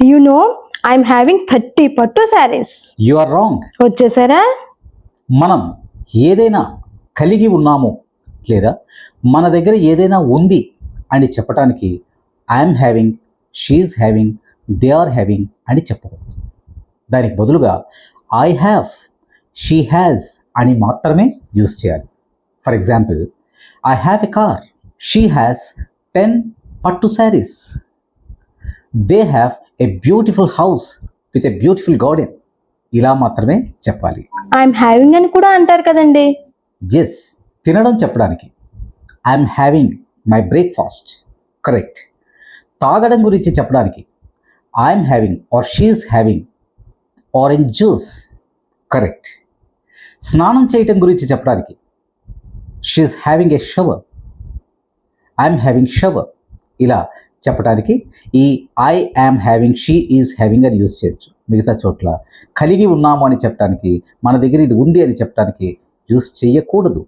You know I'm having 30 పట్టు saris. You are wrong. వచ్చేసారా? మనం ఏదైనా కలిగి ఉన్నాము లేదా మన దగ్గర ఏదైనా ఉంది అని చెప్పడానికి I'm having, she's having, they are having అని చెప్పకూడదు. దానికి బదులుగా ఐ హ్యావ్, షీ హ్యాజ్ అని మాత్రమే యూజ్ చేయాలి. For example, I have a car, she has 10 పట్టు saris, they have a beautiful house with a beautiful garden. ఇలా మాత్రమే చెప్పాలి. ఐఎమ్ హ్యావింగ్ అని కూడా అంటారు కదండి. ఎస్, తినడం చెప్పడానికి I'm having my breakfast. Correct. తాగడం గురించి చెప్పడానికి I'm having or she's having orange juice. Correct. స్నానం చేయటం గురించి చెప్పడానికి she's having a shower, I'm having shower. ఇలా చెప్పడానికి ఈ I am having, she is having అని యూజ్ చేయొచ్చు. మిగతా చోట్ల కలిగి ఉన్నాము అని చెప్పడానికి, మన దగ్గర ఇది ఉంది అని చెప్పడానికి యూజ్ చేయకూడదు.